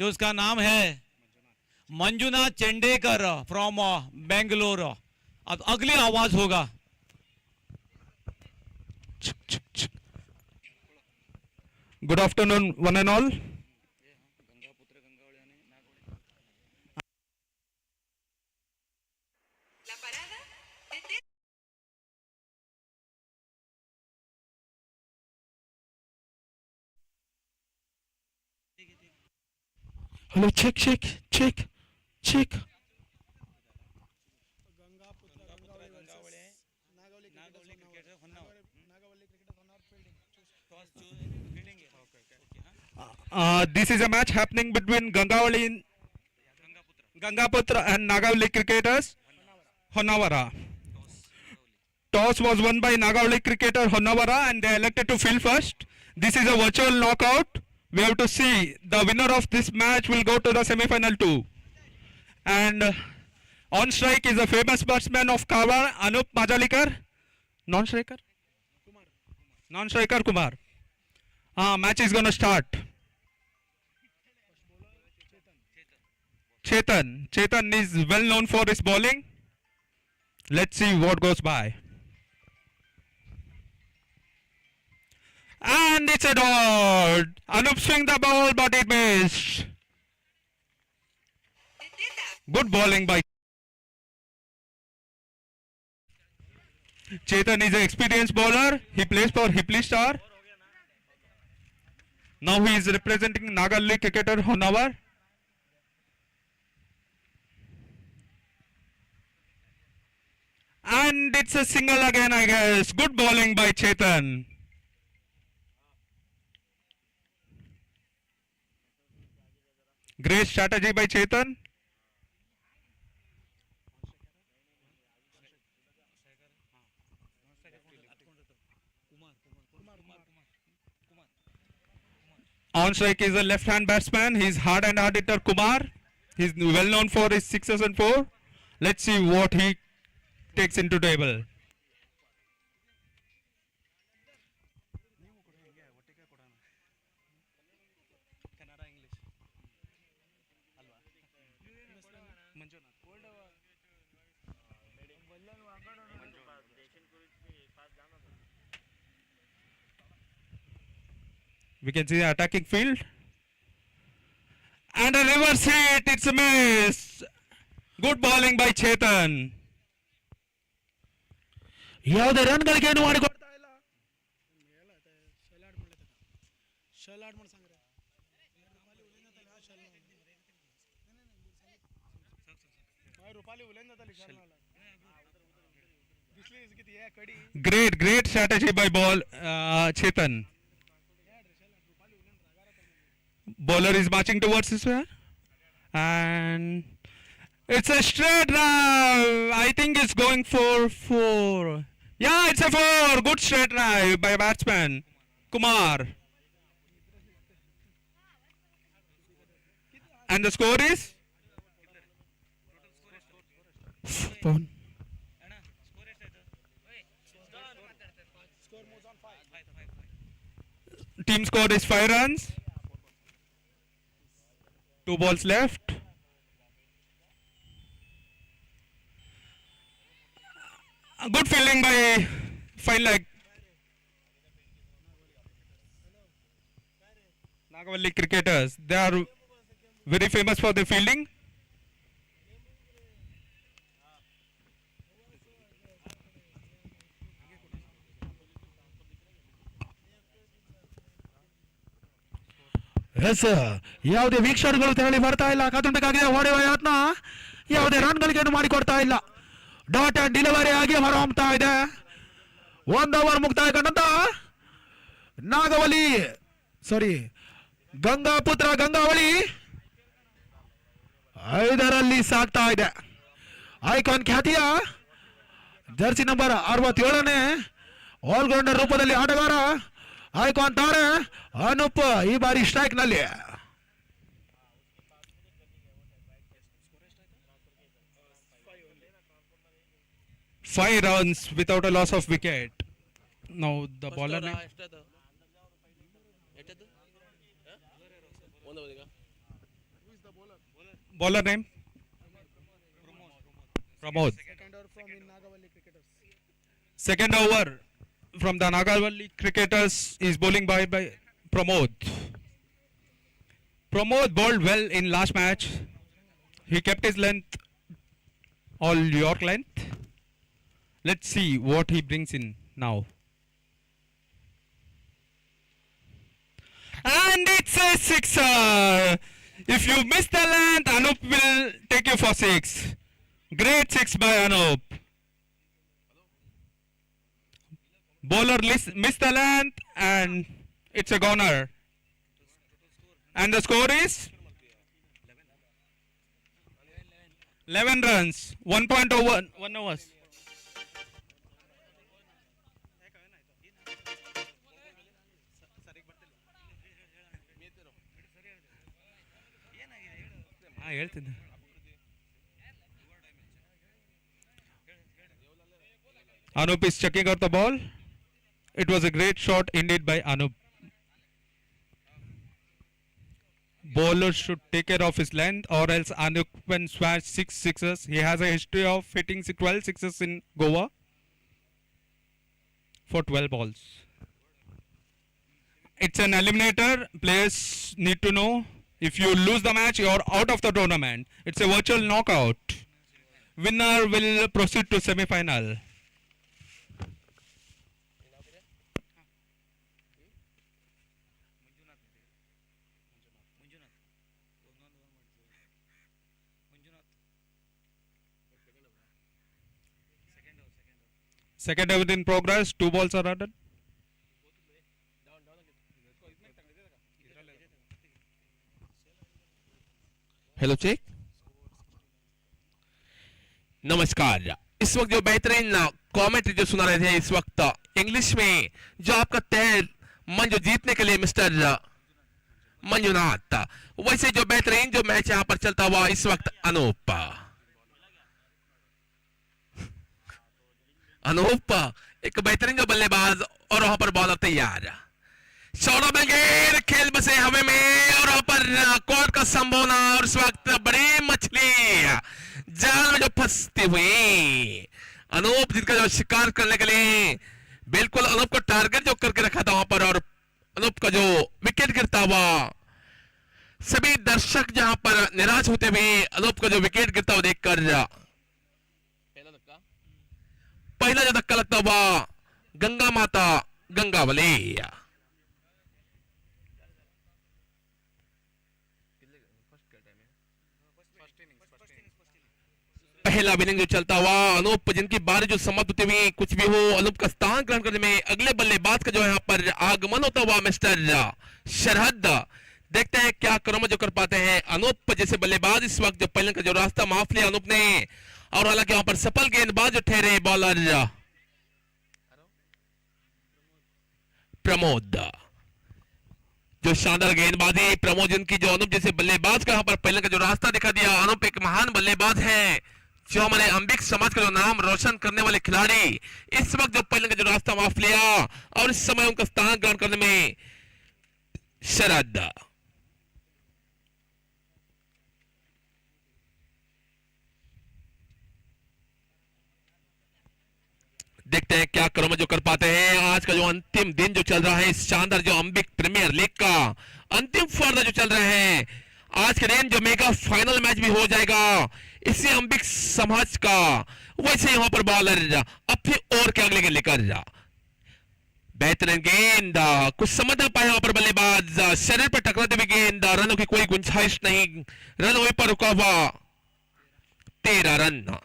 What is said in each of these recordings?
जो उसका नाम है मंजुनाथ चेंडेकर फ्रॉम बेंगलोर। अब अगली आवाज होगा। Good afternoon, one and all. Hello, check. This is a match happening between Gangaputra and Nagavali cricketers, Honavara. Toss was won by Nagavali cricketer Honavara and they elected to field first. This is a virtual knockout. We have to see the winner of this match will go to the semi-final 2. And on strike is a famous batsman of Kavar, Anup Majalikar. Non-striker? Non-striker Kumar. Match is gonna start. Chetan is well known for his bowling. Let's see what goes by. And it's a dot. Anup swing the ball, but it missed. Good bowling by Chetan. Is an experienced bowler. He plays for Hipli Star. Now he is representing Nagalli cricketer Honawar. And it's a single again, I guess. Good bowling by Chetan. Great strategy by Chetan. On strike is a left-hand batsman. He's hard and hard hitter Kumar. He's well known for his 6s and 4. Let's see what he takes into table. We can see the attacking field. And a reverse hit. It's a miss. Good bowling by Chetan. ಯಾವುದೇ ರನ್ಗಳಿಗೇನು ಮಾಡಿಕೊಡ್ತಾ ಇಲ್ಲ. Great strategy by Chetan. Bowler is marching towards this way. And it's a straight drive. I think it's going for 4. Yeah, it's a 4. Good straight drive by batsman Kumar. And the score is? Team score is 5 runs. 2 balls left. A good fielding by fine leg. Nagavalli cricketers. They are very famous for their fielding. ಎಸ್ ಯಾವುದೇ ವೀಕ್ಷಕಗಳು ತೆರಳಿ ಬರ್ತಾ ಇಲ್ಲ. ಕತುಂಟಕ್ಕಾಗಿದೆ ಹೊಡೆಯುವ ಯತ್ನ. ಯಾವುದೇ ರನ್ಗಳಿಗೇನು ಮಾಡಿಕೊಡ್ತಾ ಇಲ್ಲ. ಡಾಟ್ ಅಂಡ್ ಡೆಲಿವರಿ ಆಗಿ ಹೊರಹೊಮ್ತಾ ಇದೆ. 1 ಓವರ್ ಮುಕ್ತಾಯ ಕಂಡಂತ ಗಂಗಾವಳಿ 5ರಲ್ಲಿ ಸಾಗ್ತಾ ಇದೆ. ಐಕಾನ್ ಖ್ಯಾತಿಯ ಜರ್ಸಿ ನಂಬರ್ 67ನೇ ಆಲ್ರೌಂಡರ್ ರೂಪದಲ್ಲಿ ಆಟಗಾರ ಐಕಾನ್ ತಾರೆ ಅನೂಪ್ ಈ ಬಾರಿ ಸ್ಟ್ರೈಕ್ ನಲ್ಲಿ. Five runs without a loss of wicket. Now the bowler name. Bowler name? Pramod. Second over from the Nagavalli cricketers is bowling by Pramod. Pramod bowled well in last match. He kept his length, all York length. Let's see what he brings in now. And it's a sixer. If you miss the length, Anup will take you for six. Great six by Anup. Bowler missed the length and it's a goner. And the score is 11 runs, 1 overs. ಹೇಳ್ತೀನಿ. Anup is checking out the ball. It was a great shot indeed by Anup. Bowler should take care of his length or else Anup can smash 6 sixes. He has a history of hitting 12 sixes in Goa for 12 balls. It's an eliminator. Players need to know if you lose the match, you're out of the tournament. It's a virtual knockout. Winner will proceed to semi-final. Second over in progress. 2 balls are added. Hello check. नमस्कार। इस वक्त जो बेहतरीन commentary जो सुना रहे थे इस वक्त इंग्लिश में, जो आपका तय मन जो जीतने के लिए मिस्टर मंजुनाथ, वैसे जो बेहतरीन जो मैच यहां पर चलता हुआ इस वक्त अनूप एक बेहतरीन जो बल्लेबाज और वहां पर बॉलर तैयार। शॉर्ट गेंद खेल बसे हवा में और वहां पर कोर्ट का संभावना और इस वक्त बड़ी मछली जाल में जो फंसती हुई अनूप, जिनका जो शिकार करने के लिए बिल्कुल अनूप को टारगेट जो करके रखा था वहां पर, और अनूप का जो विकेट गिरता हुआ, सभी दर्शक जहां पर निराश होते हुए अनूप का जो विकेट गिरता हुआ देखकर पहला जो धक्का लगता हुआ गंगा माता गंगावली। पहला इनिंग जो चलता हुआ अनूप, जिनकी बारी जो समाप्त होती हुई, कुछ भी हो अनूप का स्थान ग्रहण करने में अगले बल्लेबाज का जो यहाँ पर आगमन होता हुआ मिस्टर शरद। देखते हैं क्या क्रम जो कर पाते हैं अनूप जैसे बल्लेबाज। इस वक्त जो पहले का जो रास्ता माफ लिया अनूप ने, और हालांकि वहां पर सफल गेंदबाज जो ठहरे बॉलर प्रमोद, जो शानदार गेंदबाजी प्रमोद, जिनकी जो अनूप जैसे बल्लेबाज का यहाँ पर पहले का जो रास्ता दिखा दिया। अनूप एक महान बल्लेबाज है जो हमारे अंबिक समाज का जो नाम रोशन करने वाले खिलाड़ी, इस वक्त जो पहले का जो रास्ता माफ लिया और इस समय उनका स्थान ग्रहण करने में शरद। देखते हैं क्या क्रम जो कर पाते हैं। आज का जो अंतिम दिन जो चल रहा है इस शानदार जो अंबिक प्रीमियर लीग का अंतिम स्पर्धा जो चल रहे हैं, आज के दिन जो मेगा फाइनल मैच भी हो जाएगा इसी अंबिक समाज का। वैसे यहां पर बॉलर अपने ओवर के अगले गेंद लेकर बेहतरीन गेंद, कुछ समझ ना पाए वहां पर बल्लेबाज, शरीर पर टकराते हुए गेंद, रनों की कोई गुंजाइश नहीं, रन वहीं पर रुका हुआ। 13 रन।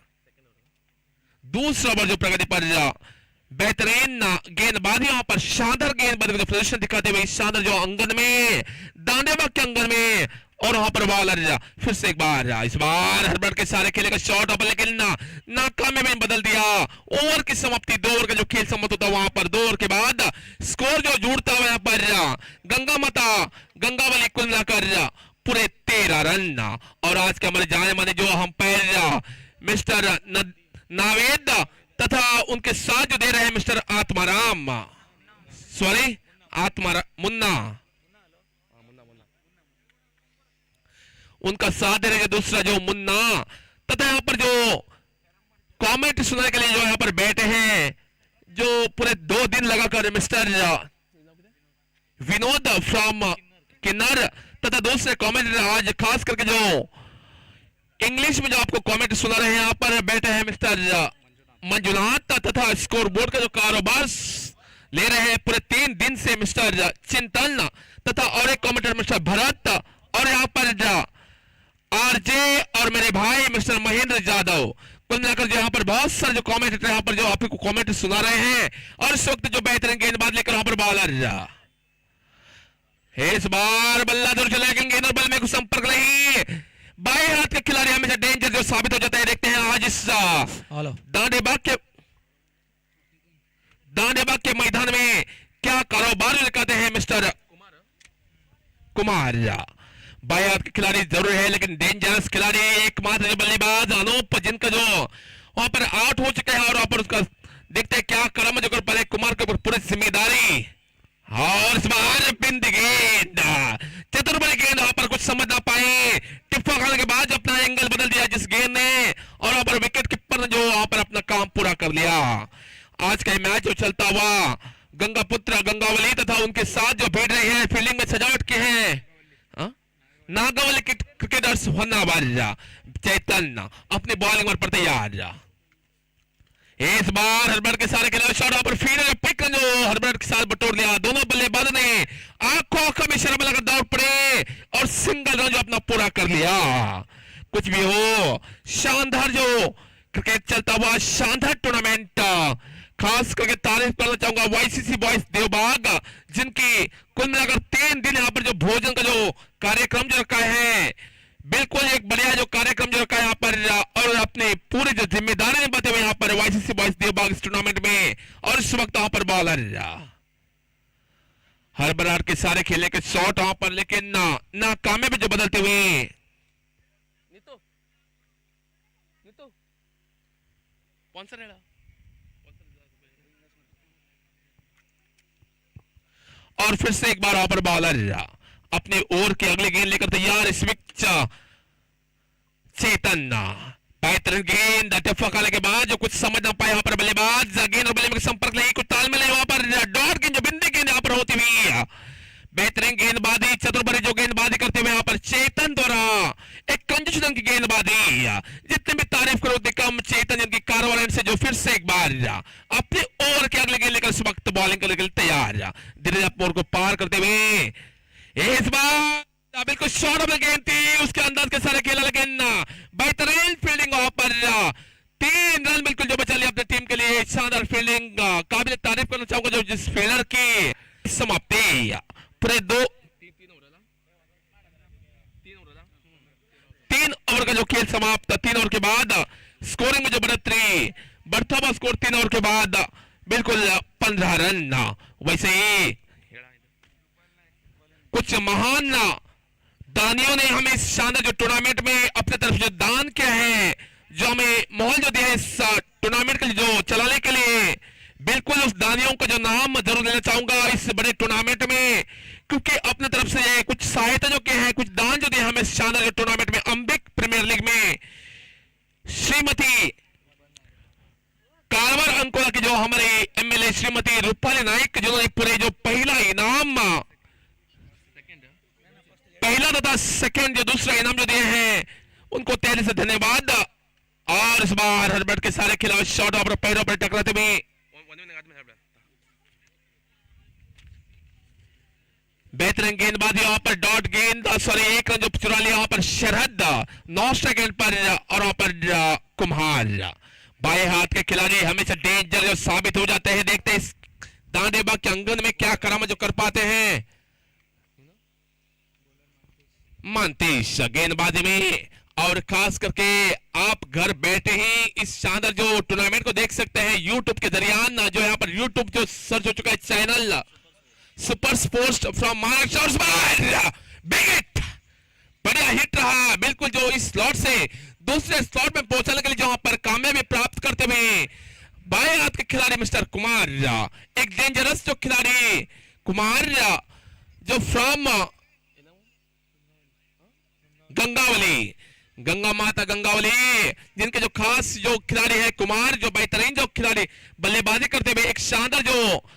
दूसरा ओवर जो प्रगति पर बेहतरीन गेंदबाजी, वहां पर शानदार गेंदबाजी का प्रदर्शन दिखाते हुए शानदार जो अंगन में, दानेबाग के अंगन में, और वहां पर बॉलर फिर से एक बार, इस बार हड़बड़ के सारे खेलेगा शॉट, अब लेकिन नाकाम में बदल दिया। ओवर की समाप्ति, 2 ओवर का जो खेल समाप्त होता वहां पर 2 ओवर के बाद स्कोर जो जुड़ता हुआ यहाँ पर गंगा माता गंगावली कुल मिलाकर पूरे 13 रन। और आज के हमारे जाने माने जो अंपायर मिस्टर नावेद तथा उनके साथ जो दे रहे हैं मिस्टर आत्माराम, मुन्ना, उनका साथ दे रहे हैं दूसरा जो मुन्ना, तथा यहाँ पर जो कमेंट सुनने के लिए जो यहाँ पर बैठे हैं, जो पूरे 2 दिन लगाकर मिस्टर विनोद फ्रॉम किन्नर, तथा दूसरे कमेंट आज खास करके जो इंग्लिश में जो आपको कमेंट सुना रहे हैं, यहाँ पर बैठे हैं मिस्टर मंजुनाथ, तथा स्कोर बोर्ड का जो कारोबार ले रहे हैं पूरे 3 दिन से मिस्टर चिंतन, तथा और एक कमेंटर मिस्टर भरत, और यहाँ पर आरजे और मेरे भाई मिस्टर महेंद्र यादव। कुल मिलाकर जो यहाँ पर बहुत सारे जो कमेंटेटर यहाँ पर जो आपको कमेंट सुना रहे हैं, और इस वक्त जो बेहतरीन गेंदबाज लेकर यहाँ पर बॉलर इस बार बल्ला दूर चला, गेंद और बल में कुछ संपर्क नहीं, बाएं हाथ के खिलाड़ी हमेशा डेंजर जो साबित हो जाता है। देखते हैं आज इस दानेबाग के मैदान में क्या कारोबार दिखाते हैं मिस्टर कुमार। बाएं हाथ के खिलाड़ी जरूर है, लेकिन डेंजरस खिलाड़ी एकमात्र जो बल्लेबाज अनूप, जिनका जो वहां पर आउट हो चुके हैं, और वहां पर उसका देखते हैं क्या क्रम जो कर पाए कुमार के ऊपर पूरी जिम्मेदारी। और इस बार बिंद गेंद, चतुर्भुज गेंद, वहां पर कुछ समझ ना पाए, टिप्पा खाने के बाद अपना एंगल बदल दिया जिस गेंद ने, और वहां पर विकेट कीपर ने जो वहां पर अपना काम पूरा कर लिया। आज का मैच जो चलता हुआ गंगापुत्र गंगावली तथा उनके साथ जो भीड़ रहे हैं, फील्डिंग में सजावट की है नागावली क्रिकेटर्स होन्नावर चैतन्य अपनी बॉलिंग पर तैयार। इस बार हर्बर्ट के सारे खिलाड़ी शॉट पर फील्ड पिक जो हर्बर्ट के साथ बटोर लिया, दोनों बल्लेबाजों ने आंखों में शर्म लगाकर दौड़ पड़े और सिंगल रन जो अपना पूरा कर लिया। कुछ भी हो, शानदार जो क्रिकेट चलता हुआ शानदार टूर्नामेंट, खास करके तारीफ करना चाहूंगा वाईसीसी बॉयज देवबाग, जिनकी कुल मिलाकर 3 दिन यहाँ पर जो भोजन का जो कार्यक्रम जो रखा है, बिल्कुल एक बढ़िया जो कार्यक्रम जो रखा है यहाँ पर, और अपने पूरे जो जिम्मेदारी निभाते हुए यहाँ पर वाईसीसी बॉयज देवबाग इस टूर्नामेंट में। और इस वक्त यहाँ पर बॉलर हर बरार के सारे खेले के शॉट वहां पर, लेकिन नाकामे में जो बदलते हुए कौन सा रेड़ा, और फिर से एक बार वहां पर बॉलर अपने ओवर के अगले गेंद लेकर तैयार। इस चेतन बेहतरीन गेंद, टिप्पा खाने के बाद जो कुछ समझ ना पाए वहां पर बल्लेबाज, गेंद और बल्ले में संपर्क नहीं, कुछ तालमेल नहीं, वहां पर डॉट गेंद जो बिंदी गेंद यहाँ पर होती हुई बेहतरीन गेंदबाजी, चतुर्भुज जो गेंदबाजी करते हुए यहाँ पर चेतन द्वारा एक कंजूस ढंग की गेंदबाजी, जितने भी तारीफ करो उतने कम। चेतन जिनकी कारवाई से जो फिर से एक बार अपने ओवर के अगले गेंद लेकर इस वक्त बॉलिंग करने के लिए तैयार, धीरे ओवर को पार करते हुए इस बार बिल्कुल शॉर्ट ऑफ द गेंद थी, उसके अंदाज के सारे खेला, लेकिन बेहतरीन फील्डिंग वहां पर 3 रन बिल्कुल जो बचा लिया अपनी टीम के लिए। शानदार फील्डिंग, काबिल तारीफ करना चाहूंगा जो जिस फील्डर की समाप्ति पूरे 3 ओवर का जो खेल समाप्त, 3 ओवर के बाद स्कोरिंग में जो बढ़ता हुआ स्कोर 3 ओवर के बाद बिल्कुल 15 रन। वैसे ही कुछ महान दानियों ने हमें इस शानदार जो टूर्नामेंट में अपने तरफ जो दान किया है, जो हमें माहौल जो दिया है इस टूर्नामेंट के जो चलाने के लिए, बिल्कुल उस दानियों का जो नाम जरूर लेना चाहूंगा इस बड़े टूर्नामेंट में, क्योंकि अपने तरफ से कुछ सहायता जो किया है, कुछ दान जो दिए हमें इस शानदार जो टूर्नामेंट में, अंबिक प्रीमियर लीग में श्रीमती कारवार अंकोला की जो हमारे एमएलए श्रीमती रूपाली नाइक, जिन्होंने पूरे जो पहला इनाम, पहला तथा सेकंड जो दूसरा इनाम जो दिए हैं, उनको तहे से धन्यवाद। और इस बार हर्बर्ट के सारे खिलाड़ी शॉट और पैरों पर टकराते हुए बेहतरीन गेंदबाजी, वहां पर डॉट गेंद, सॉरी 1 रन जो चुरा लिया वहां पर शरद, 9 गेंद पर, और वहां पर कुम्हार। बाएं हाथ के खिलाड़ी हमेशा डेंजर जो साबित हो जाते हैं। देखते हैं इस दानेबाग के अंगन में क्या करामा जो कर पाते हैं। मानतीश गेंदबाजी में, और खास करके आप घर बैठे ही इस शानदार जो टूर्नामेंट को देख सकते हैं यूट्यूब के जरिए, जो यहाँ पर यूट्यूब जो सर्च हो चुका है channel super sports from Maharashtra. Big hit, बढ़िया हिट रहा, बिल्कुल जो इस स्लॉट से दूसरे स्लॉट में पहुंचने के लिए जहां पर कामयाबी प्राप्त करते हुए बाएं हाथ के खिलाड़ी मिस्टर कुमार, एक डेंजरस जो खिलाड़ी कुमार, जो फ्रॉम गंगावली, गंगा माता गंगावली, जिनके जो खास जो खिलाड़ी है कुमार, जो बेहतरीन जो खिलाड़ी बल्लेबाजी करते हुए एक शानदार जो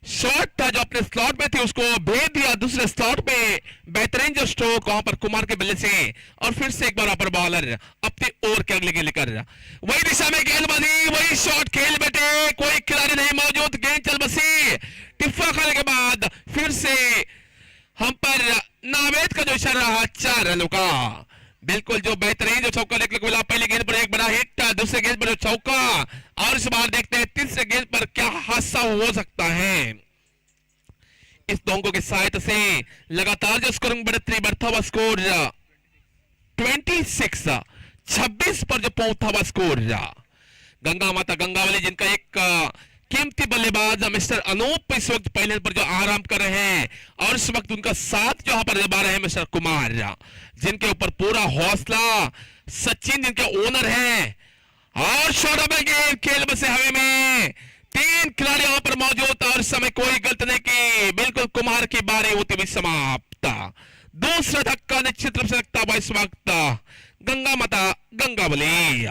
शॉट था जो अपने स्लॉट में थी उसको भेज दिया दूसरे स्लॉट पे, बेहतरीन जो स्ट्रोक वहां पर कुमार के बल्ले से, और फिर से एक बार वहां पर बॉलर अपने ओवर के अगले गेंद लेकर वही दिशा में गेंदबाजी, वही शॉट खेल बेटे, कोई खिलाड़ी नहीं मौजूद, गेंद चल बसी, टिप्पा खाने के बाद फिर से हम पर नावेद का जो इशारा रहा 4 रनों का। बिल्कुल जो बेहतरीन जो चौका देखने को मिला, पहली गेंद पर एक बड़ा हिट, दूसरे गेंद पर जो चौका, और इस बार देखते हैं तीसरे गेंद पर क्या हादसा हो सकता है। इस दोनों की सहायता से लगातार जो स्कोरिंग बढ़ती बढ़ता हुआ स्कोर 26 पर जो पहुंचा हुआ स्कोर गंगा माता गंगावली, जिनका एक कीमती बल्लेबाज मिस्टर अनूप इस वक्त पहले पर जो आराम कर रहे हैं, और इस वक्त उनका साथ जो यहां पर निभा रहे हैं मिस्टर कुमार, जिनके ऊपर पूरा हौसला, सचिन जिनके ओनर हैं, और शॉट गेंद खेल बसे हवे में, 3 खिलाड़ी वहां पर मौजूद, और इस समय कोई गलत नहीं की, बिल्कुल कुमार की बारी होती हुई समाप्त। दूसरा धक्का निश्चित रूप से लगता हुआ इस वक्त गंगा माता गंगावली।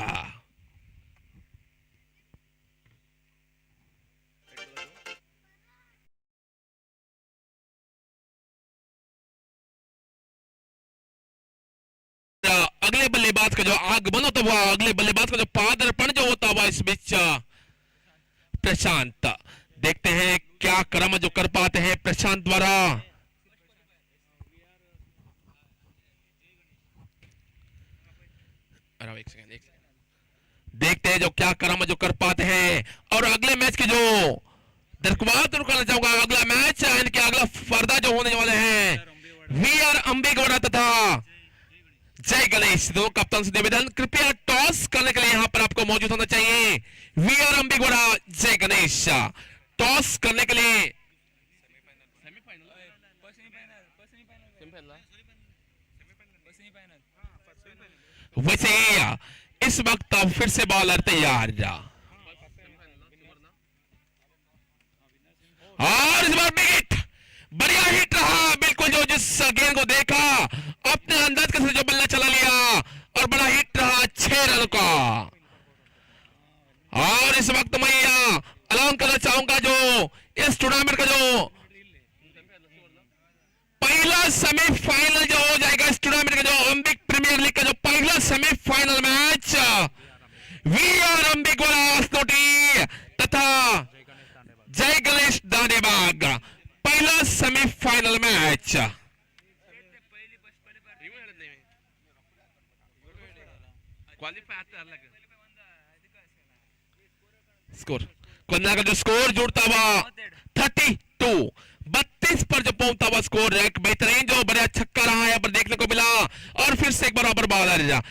अगले बल्लेबाज का जो आगमन होता हुआ, अगले बल्लेबाज का जो पादार्पण जो होता हुआ इस बीच प्रशांत, देखते हैं क्या कर्म जो कर पाते हैं प्रशांत द्वारा। देखते हैं जो क्या कर्म जो कर पाते हैं, और अगले मैच के जो दरख्वास्त करना चाहूंगा, अगला मैच इनके अगला फर्दा जो होने वाले हैं वीआर अंबेगौड़ा तथा जय गणेश, दो कप्तान से निवेदन कृपया टॉस करने के लिए यहां पर आपको मौजूद होना चाहिए। वीआर अंबेगौड़ा, जय गणेश, टॉस करने के लिए वैसे ही इस वक्त फिर से बॉलर तैयार, और इस बार विकेट, बढ़िया हिट रहा, बिल्कुल जो जिस गेंद को देखा अपने अंदाज के साथ जो बल्ला चला लिया, और बड़ा हिट रहा 6 रन का। और इस वक्त मैं ऐलान करना चाहूंगा जो इस टूर्नामेंट का जो पहला सेमीफाइनल जो हो जाएगा, इस टूर्नामेंट का जो अंबिक प्रीमियर लीग का जो पहला सेमीफाइनल मैच वीआर अंबिगौड़ा स्नोटी तथा जय गणेश दानेबाग, पहला सेमीफाइनल मैच। स्कोर का जो स्कोर जुड़ता हुआ 32 पर जो पहुंचता हुआ स्कोर, एक बेहतरीन जो बड़ा छक्का रहा यहाँ पर देखने को मिला, और फिर से एक बार पर बॉलर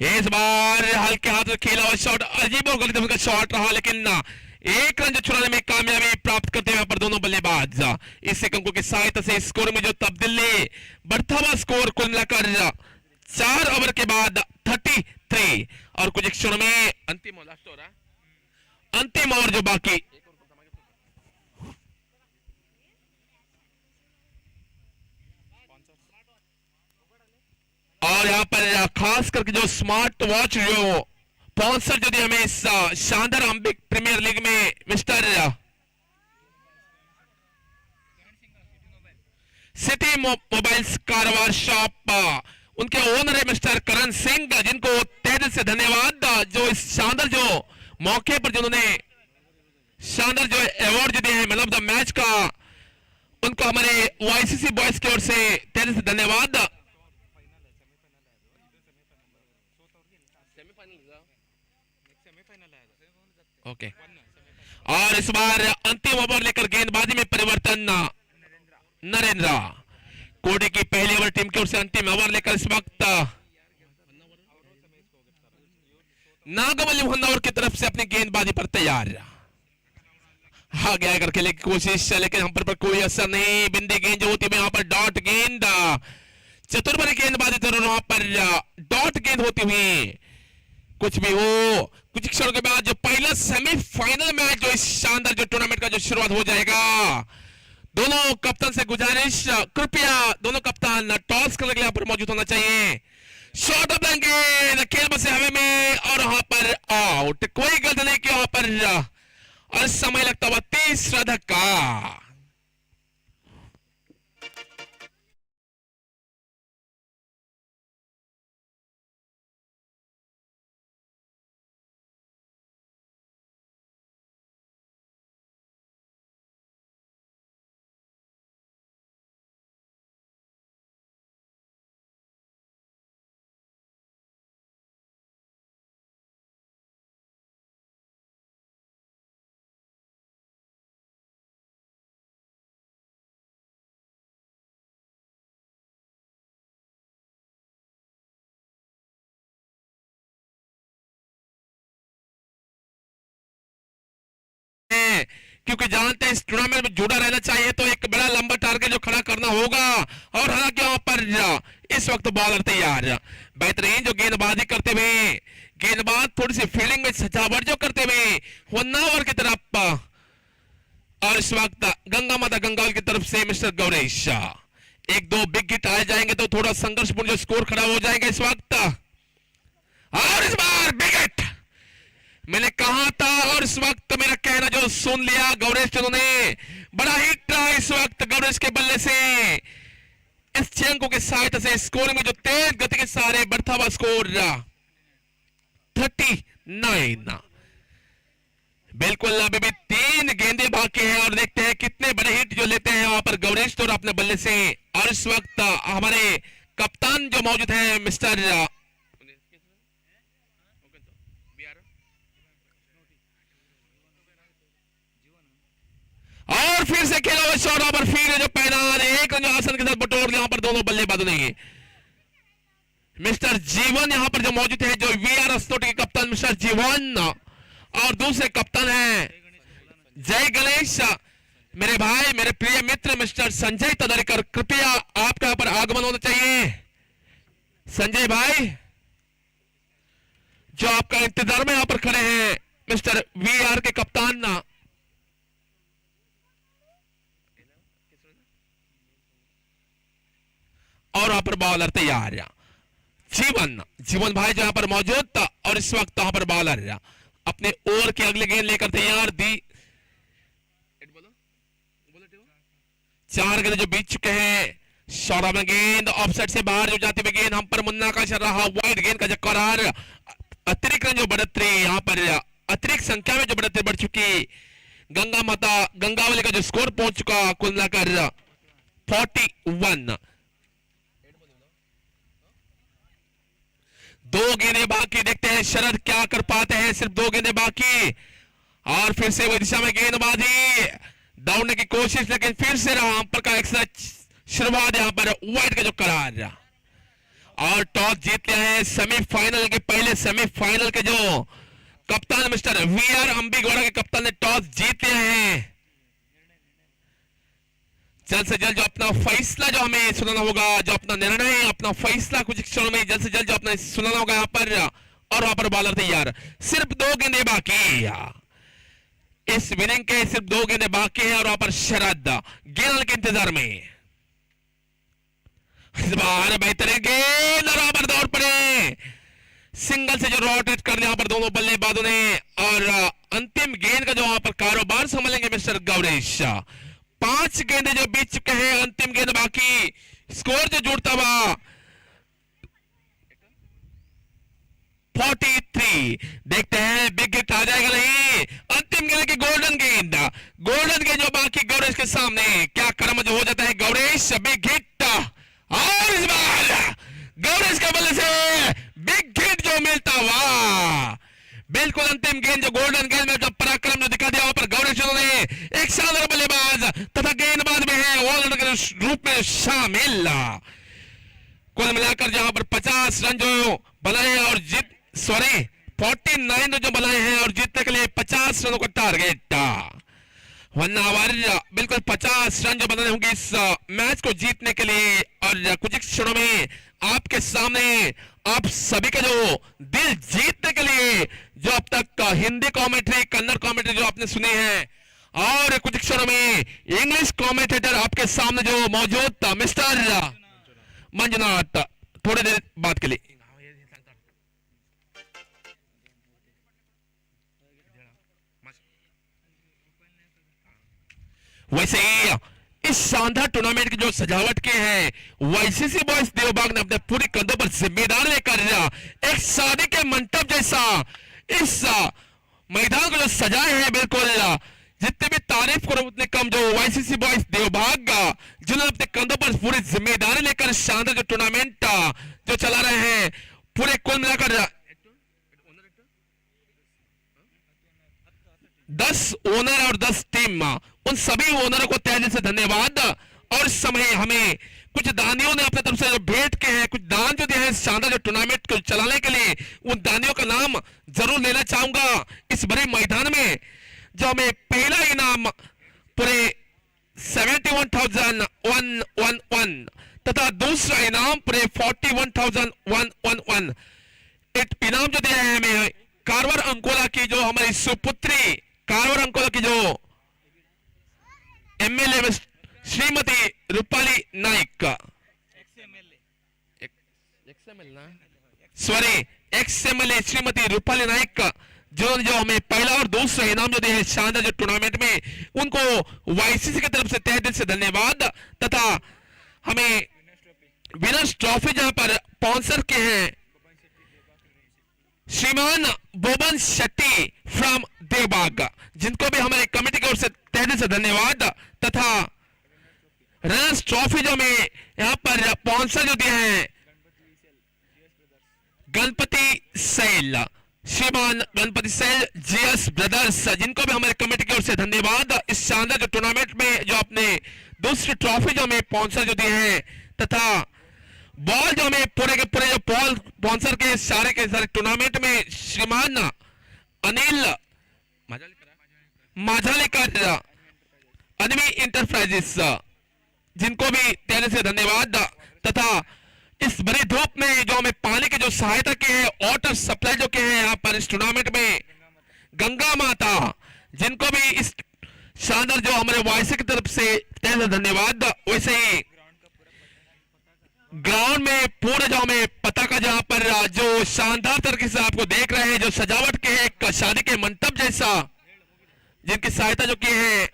इस बार हल्के हाथ में खेला हुआ शॉट, अजीब और गलत का शॉट रहा, लेकिन 1 रन जो छुड़ाने में कामयाबी प्राप्त करते हैं यहाँ पर दोनों बल्लेबाज। इस अंकों की सहायता से स्कोर में जो तब्दीली बढ़ता हुआ स्कोर कुल मिलाकर 4 ओवर के बाद 33, और कुछ क्षणों में अंतिम ओवर जो बाकी, और यहाँ पर खास करके जो स्मार्ट वॉच जो स्पॉन्सर जो दिया हमें इस शानदार अंबिक प्रीमियर लीग में mister city mobiles Karwar shop, उनके ओनर है मिस्टर करण सिंह, जिनको तहे दिल से धन्यवाद जो इस शानदार जो मौके पर जिन्होंने शानदार जो अवार्ड जो दिए हैं मैन ऑफ द मैच का, उनको हमारे वाईसीसी बॉयज की ओर से तहे दिल से धन्यवाद। ओके, और इस बार अंतिम ओवर लेकर गेंदबाजी में परिवर्तन, नरेंद्र कोडे की पहली ओवर टीम की ओर से अंतिम ओवर लेकर इस वक्त नागवली होन्नावर की तरफ से अपनी गेंदबाजी पर तैयार, आगे आकर खेलने की कोशिश, लेकिन हम पर कोई असर नहीं, बिंदी गेंद जो होती है यहाँ पर डॉट गेंद, चतुर्भरी गेंदबाजी जरूर वहां पर डॉट गेंद होती हुई, कुछ भी हो कुछ क्षणों के बाद जो पहला सेमीफाइनल मैच जो इस शानदार जो टूर्नामेंट का जो शुरुआत हो जाएगा। दोनों कप्तान से गुजारिश, कृपया दोनों कप्तान टॉस करने के लिए यहाँ पर मौजूद होना चाहिए। शॉट ऑफ द गेंद, खेल बसे हवा में और वहां पर आउट, कोई गलती नहीं किया वहां पर। और समय लगता हुआ तीसरा धक्का। क्योंकि जानते हैं इस टूर्नामेंट में जुड़ा रहना चाहिए तो एक बड़ा लंबा टारगेट जो खड़ा करना होगा। और हालांकि वहां पर इस वक्त बॉलर तैयार, बेहतरीन जो गेंदबाजी करते हुए, गेंदबाज थोड़ी सी फील्डिंग में सजावट जो करते हुए होन्नावर की तरफ, और इस वक्त गंगा माता गंगावल की तरफ से मिस्टर गौरेश, एक दो बिग हिट आ जाएंगे तो थोड़ा संघर्षपूर्ण जो स्कोर खड़ा हो जाएगा इस वक्त। और इस बार बिग हिट मैंने कहा था, और इस वक्त मेरा कहना जो सुन लिया गौरेश ने, बड़ा हिट रहा इस वक्त गौरेश के बल्ले से। इस 6 अंकों के सहायता से स्कोर में जो तेज गति के सहारे बढ़ता हुआ स्कोर 39। बिल्कुल अभी भी 3 गेंदे बाकी हैं और देखते हैं कितने बड़े हिट जो लेते हैं वहां पर गौरेश तो अपने बल्ले से। और इस वक्त हमारे कप्तान जो मौजूद है मिस्टर, और फिर से खेला हुआ शॉट पर फिर जो पहला एक रन आसन के साथ बटोर यहां पर दोनों बल्लेबाजों ने। मिस्टर जीवन यहां पर जो मौजूद है, जो वीआर एस्टोटी के कप्तान मिस्टर जीवन, और दूसरे कप्तान हैं जय गणेश, मेरे भाई मेरे प्रिय मित्र मिस्टर संजय तदरकर, कृपया आपका यहां पर आगमन होना चाहिए। संजय भाई जो आपका इंतजार में यहां पर खड़े हैं, मिस्टर वीआर के कप्तान, और वहां पर बॉलर तैयार जीवन भाई जो यहां पर मौजूद था, और इस वक्त वहां पर बॉलर अपने ओवर के अगले गेंद लेकर तैयार दी। 4 गेंद जो बीत चुके हैं, शॉट ऑफ गेंद ऑफसाइड से बाहर जो जाती हुई गेंद हम पर मुन्ना का चल रहा वाइड गेंद का चक्कर, अतिरिक्त रन जो बढ़ोतरी यहां पर अतिरिक्त संख्या में जो बढ़ोतरी बढ़ चुकी, गंगा माता गंगावली का जो स्कोर पहुंच चुका कुल मिलाकर 41। 2 गेंदे बाकी, देखते हैं शरद क्या कर पाते हैं, सिर्फ 2 गेंदे बाकी। और फिर से वही दिशा में गेंदबाजी, दौड़ने की कोशिश, लेकिन फिर से रहा अंपर का एक्स्ट्रा शुरुआत यहां पर वाइड का जो करार। और टॉस जीत लिया है सेमीफाइनल के, पहले सेमीफाइनल के जो कप्तान मिस्टर वीआर अंबिगौड़ा के कप्तान ने टॉस जीत लिया है। जल्द से जल्द जो अपना फैसला जो हमें सुनाना होगा, जो अपना निर्णय अपना फैसला कुछ क्षणों में जल्द से जल्द जो अपना सुनाना होगा यहां पर। और वहां पर बॉलर तैयार, सिर्फ 2 गेंदे बाकी, इस विनिंग के सिर्फ 2 गेंदे बाकी है। और वहां पर शरद गेंद के इंतजार में, इस बार बेहतरीन गेंद और वहां पर दौड़ पड़े, सिंगल से जो रोटेट कर दिया पर दोनों बल्लेबाजों ने। और अंतिम गेंद का जो वहां पर कारोबार संभालेंगे मिस्टर गौरेश। 5 गेंदे जो बीत चुके हैं, अंतिम गेंद बाकी, स्कोर जो जुड़ता हुआ 43। देखते हैं बिग हिट आ जाएगा नहीं, अंतिम गेंद की गोल्डन गेंद जो बाकी गौरेश के सामने, क्या कर्म जो हो जाता है गौरेश, बिग हिट। और इस बार गौरेश के बल्ले से बिग हिट जो मिलता हुआ, बिल्कुल अंतिम गेंद जो गोल्डन गेंद में जब पराक्रम जो दिखा दिया वहां पर गौरेश ने, एक शानदार बल्लेबाज तथा गेंदबाज में है ऑलराउंडर के रूप में शामिल। कुल मिलाकर जहां पर 50 रन जो बनाए और 49 जो बनाए हैं और जीतने के लिए 50 रनों का टारगेट। वरनावर बिल्कुल 50 रन जो बनाने होंगे इस मैच को जीतने के लिए। और कुछ क्षणों में आपके सामने आप सभी का जो दिल जीतने के लिए जो अब तक हिंदी कमेंट्री कन्नड़ कमेंट्री जो आपने सुनी है, और कुछ क्षणों में इंग्लिश कमेंटेटर आपके सामने जो मौजूद था मिस्टर मंजुनाथ, थोड़ी देर बाद के लिए सजावट की है। वाईसीसी बॉयज देवबाग ने अपने पूरे कंधों पर जिम्मेदारी लेकर एक शादी के मंडप जैसा इस मैदान को जो सजाए हैं, बिल्कुल जितने भी तारीफ करो उतने कम। जो वाईसीसी बॉयज देवबाग जिन्होंने अपने कंधों पर पूरी जिम्मेदारी लेकर शानदार जो टूर्नामेंट जो चला रहे हैं, पूरे कुल मिलाकर 10 ओनर और 10 टीम, उन सभी ओनरों को तहे दिल से धन्यवाद। और इस समय हमें कुछ दानियों ने अपने तरफ से जो भेंट के हैं, कुछ दान जो दिए हैं शानदार जो टूर्नामेंट को चलाने के लिए, उन दानियों का नाम जरूर लेना चाहूंगा। इस बड़े मैदान में जो हमें पहला इनाम पूरे 71,111 तथा दूसरा इनाम पूरे 41,111 इनाम जो दिया है हमें कारवर अंकोला की, जो हमारी सुपुत्री कारवर अंकोला की जो एमएलए श्रीमती रूपाली नाइक, एक्स-एमएलए श्रीमती रूपाली नाइक, जो हमें पहला और दूसरा इनाम जो दिया है शानदार जो टूर्नामेंट में, उनको वाईसीसी की तरफ से तहे दिल से धन्यवाद। तथा हमें विनर्स ट्रॉफी जहां पर स्पॉन्सर के हैं श्रीमान बोबन शेट्टी फ्रॉम देवबाग, जिनको भी हमारे कमेटी की ओर से तहे दिल से धन्यवाद। तथा रनर्स ट्रॉफी जो हमें यहां पर स्पॉन्सर जो दिए हैं गणपति सैल, श्रीमान गणपति सैल जीएस ब्रदर्स, जिनको भी हमारे कमेटी की ओर से धन्यवाद। इस शानदार जो टूर्नामेंट में जो अपने दूसरी ट्रॉफी जो हमें स्पॉन्सर जो दिए हैं, तथा बॉल जो हमें पूरे के पूरे जो बॉल स्पॉन्सर के सारे टूर्नामेंट में श्रीमान अनिल माझालेकर अनवी इंटरप्राइजेस, जिनको भी तहे से धन्यवाद। तथा इस बड़ी धूप में जो हमें पानी की जो सहायता की है, वाटर सप्लाई जो के हैं यहाँ पर इस टूर्नामेंट में गंगा माता, जिनको भी इस शानदार जो हमारे वाईसी की तरफ से तहे से धन्यवाद। वैसे ही ग्राउंड में पूरे जो हमें पताका जहां पर जो शानदार तरीके से आपको देख रहे हैं, जो सजावट के है एक शादी के मंडप जैसा, जिनकी सहायता जो की है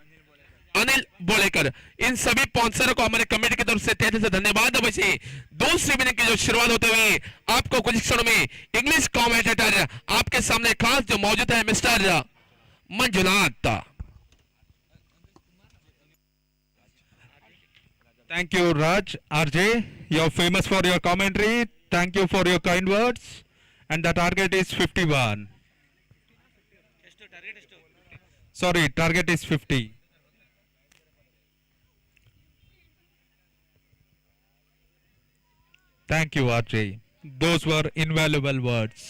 अनिल बोलेकर, इन सभी स्पॉन्सरों को हमारे कमेटी की तरफ से तहे से धन्यवाद। वैसे दूसरी इनिंग की जो शुरुआत होते हुए आपको कुछ क्षणों में इंग्लिश कमेंटेटर आपके सामने खास जो मौजूद है mister Manjunath. Thank you, Raj. RJ, you're famous for your commentary. Thank you for your kind words. And the target is 51. Sorry, target is 50. Thank you, RJ. Those were invaluable words.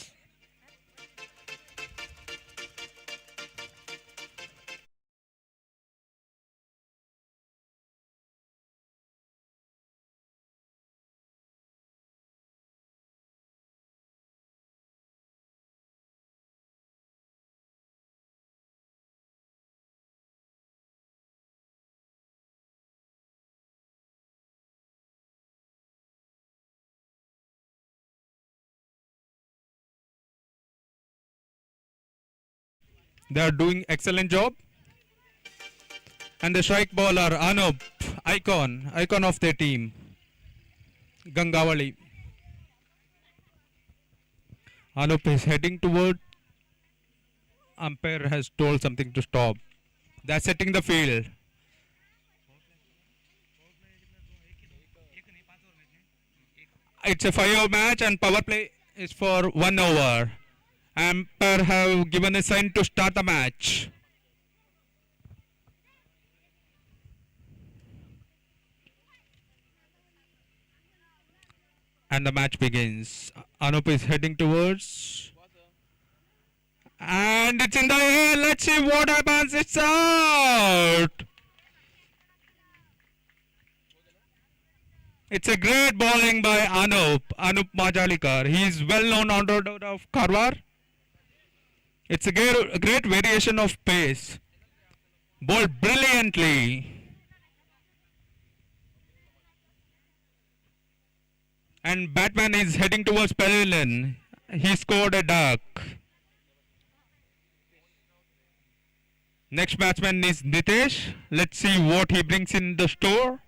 They are doing excellent job. And the strike bowler Anup, icon of their team, Gangawali. Anup is heading toward. Umpire has told something to stop. They are setting the field. It's a 5-over match and power play is for 1 over. Umpire have given a sign to start the match. And the match begins. Anup is heading towards. And it's in the air. Let's see what happens. It's out. It's a great bowling by Anup Majalikar. He is well known all-rounder of Karwar. It's a great variation of pace. Bowled brilliantly. And Batman is heading towards pavilion. He scored a duck. Next batsman is Nitesh. Let's see what he brings in the store.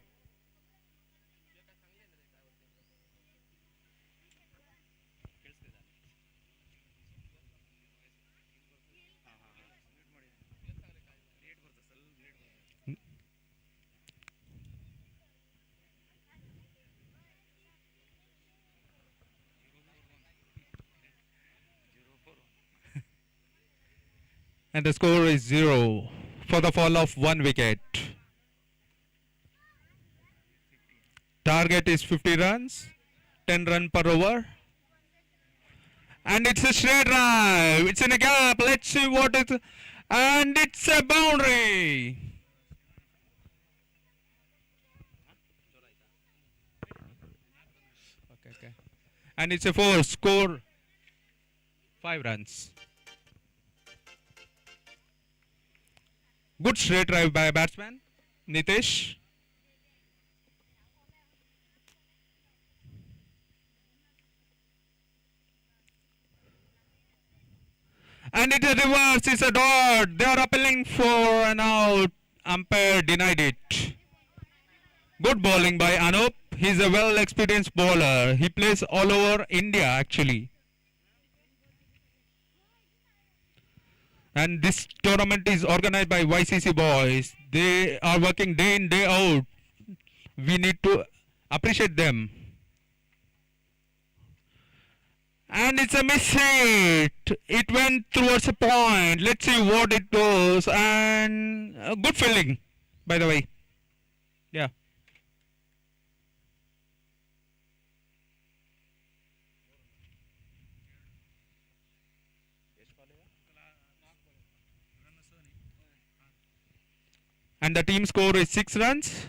And the score is 0 for the fall of 1 wicket. Target is 50 runs, 10 run per over. And it's a straight drive. It's in a gap. Let's see what it. And it's a boundary. Okay. And it's a 4. Score 5 runs. Good straight drive by batsman Nitesh. And it's a reverse, it's a dot. They are appealing for an out. Umpire denied it. Good bowling by Anup. He's a well experienced bowler. He plays all over India actually. And this tournament is organized by YCC boys. They are working day in, day out. We need to appreciate them. And it's a miss hit. It went towards a point. Let's see what it goes. And good fielding, by the way. Yeah. And the team score is 6 runs.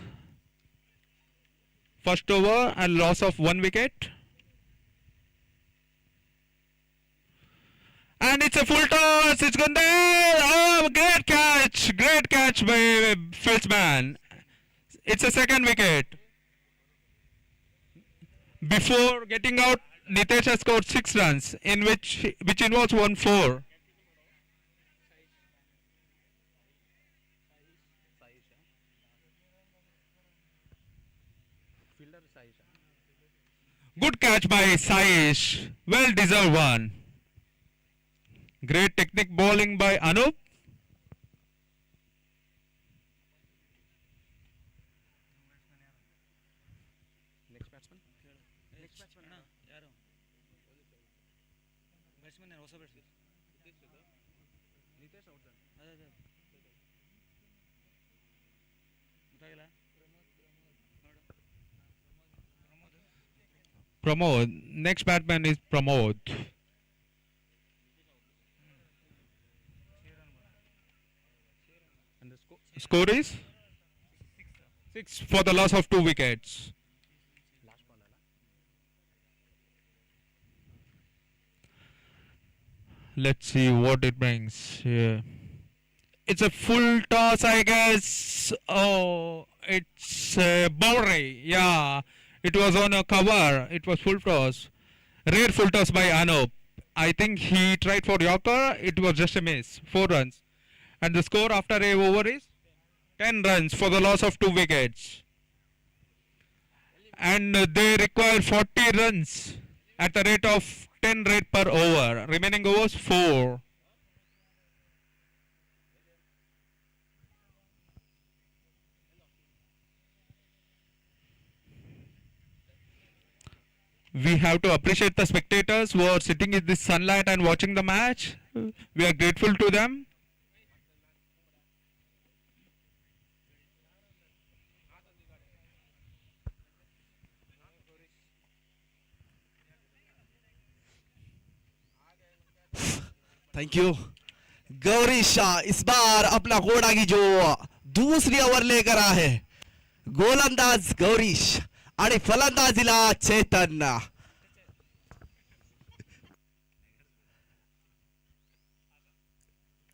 First over and loss of 1 wicket. And it's a full toss. It's gone there. Oh, great catch. Great catch by Fieldsman. It's a second wicket. Before getting out, Nitesh has scored 6 runs, in which involves 1-4. Good catch by Saish. Well deserved one. Great technique bowling by Anup. Next batsman. Next batsman na yaro. Batsman also batsman. Nitesh out there. Utagila. Pramod. Next batsman is Pramod. And the score is 6 for the loss of 2 wickets. Let's see what it brings here. It's a full toss, I guess. Oh, it's a boundary. Yeah, it was on a cover. It was full toss. Rare full toss by Anup. I think he tried for Yorker. It was just a miss. 4 runs. And the score after a over is 10 runs for the loss of 2 wickets. And they require 40 runs at the rate of 10 rate per over. Remaining overs 4. We have to appreciate the spectators who are sitting in this sunlight and watching the match. We are grateful to them. Thank you. Gauri Shah इस बार अपना घोड़ा की जो दूसरी over लेकर आ है, गोलंदाज गौरीश आणि फलंदाजीला चेतन।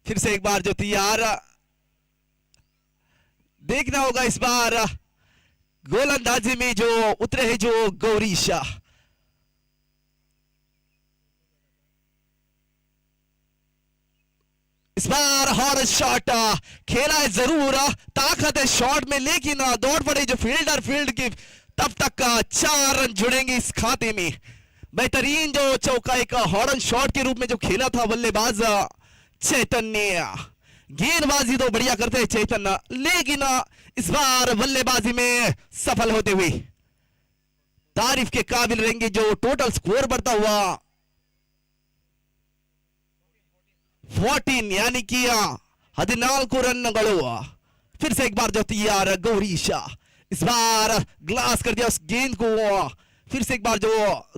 फिर से एक बार जो तैयार, देखना होगा इस बार गोलंदाजी में जो उतरे हैं जो गौरीश। इस बार हॉट शॉट खेला है जरूर, ताकत है शॉट में, लेकिन दौड़ पड़े जो फील्डर फील्ड की, तब तक 4 रन जुड़ेंगे इस खाते में। बेहतरीन जो चौका एक हॉर्न शॉट के रूप में जो खेला था बल्लेबाज चेतन ने। गेंदबाजी तो बढ़िया करते हैं चेतन, लेकिन इस बार बल्लेबाजी में सफल होते हुए तारीफ के काबिल रहेंगे जो टोटल स्कोर बढ़ता हुआ 14 यानी कि 14 रन्नुಗಳು. फिर से एक बार जो तैयार गौरीश, इस बार ग्लास कर दिया उस गेंद को. फिर से एक बार जो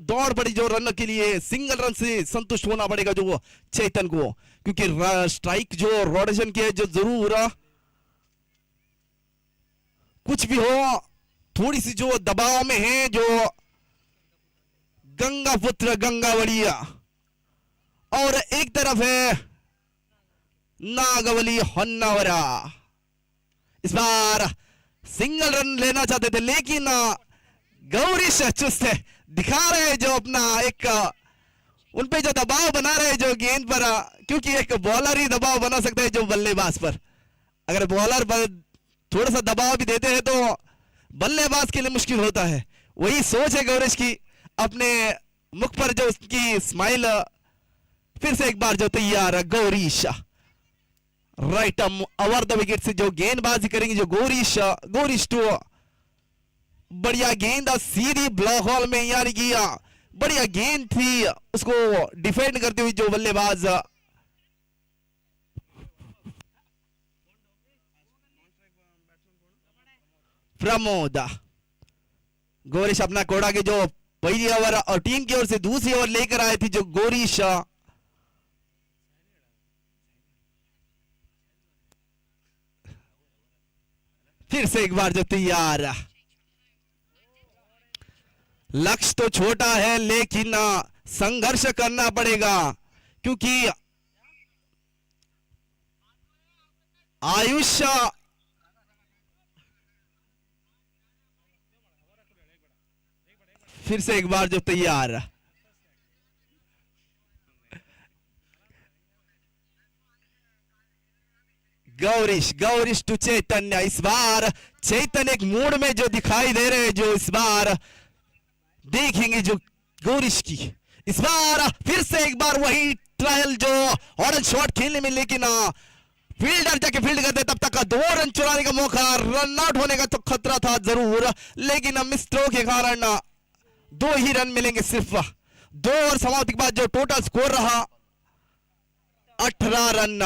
दौड़ पड़ी जो रन के लिए, सिंगल रन से संतुष्ट होना पड़ेगा जो चेतन को, क्योंकि स्ट्राइक जो रोटेशन की है जो जरूर कुछ भी हो थोड़ी सी जो दबाव में है जो गंगा पुत्र गंगावलिया, और एक तरफ है नागवली होन्नावरा. इस बार सिंगल रन लेना चाहते थे लेकिन गौरीश चुस्त है, दिखा रहे जो अपना एक उन पे जो दबाव बना रहे जो गेंद पर, क्योंकि एक बॉलर ही दबाव बना सकता है जो बल्लेबाज पर. अगर बॉलर पर थोड़ा सा दबाव भी देते हैं तो बल्लेबाज के लिए मुश्किल होता है. वही सोच है गौरीश की, अपने मुख पर जो उसकी स्माइल. फिर से एक बार जो तैयार Gaurish, right over the wicket से जो गेंदबाजी करेंगे जो गौरीश टू. बढ़िया गेंद सीधी ब्लॉक हॉल में, यानी कि बढ़िया गेंद थी, उसको डिफेंड करते हुए जो बल्लेबाज प्रमोद. गौरीश अपना कोड़ा के जो पहली ओवर और टीम की ओर से दूसरी ओवर लेकर आए थे जो गौरीश. फिर से एक बार जो तैयार. लक्ष्य तो छोटा है लेकिन संघर्ष करना पड़ेगा, क्योंकि आयुष्य फिर से एक बार जो तैयार. गौरीश टू चैतन्य. इस बार चैतन्य एक मूड में जो दिखाई दे रहे हैं जो इस बार देखेंगे जो गौरीश की. इस बार फिर से एक बार वही ट्रायल जो ऑरेंज शॉट खेलने में, लेकिन फील्डर जाके फील्ड करते तब तक 2 रन चुराने का मौका, रन आउट होने का तो खतरा था जरूर, लेकिन मिस थ्रो के कारण 2 ही रन मिलेंगे सिर्फ. 2 ओवर समाप्ति के बाद जो टोटल स्कोर रहा 18 रन.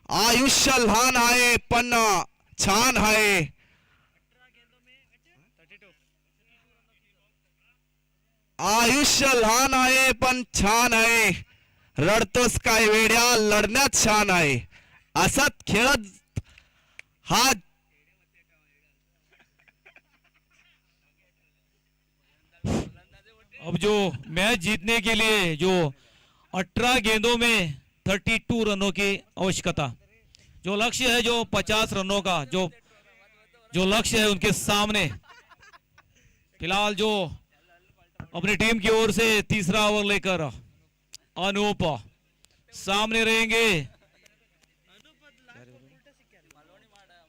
आयुष्य लहान आहे पण छान आहे. आयुष्य लहान आहे पण छान आहे. रडतोस काय वेड्या, लढण्यात छान आहे. असत खेळत हा अब जो मैच जीतने के लिए जो 18 गेंदों में 32 रनों की आवश्यकता, जो लक्ष्य है जो 50 रनों का जो लक्ष्य है उनके सामने फिलहाल जो अपनी टीम की ओर से तीसरा ओवर लेकर अनूप सामने रहेंगे.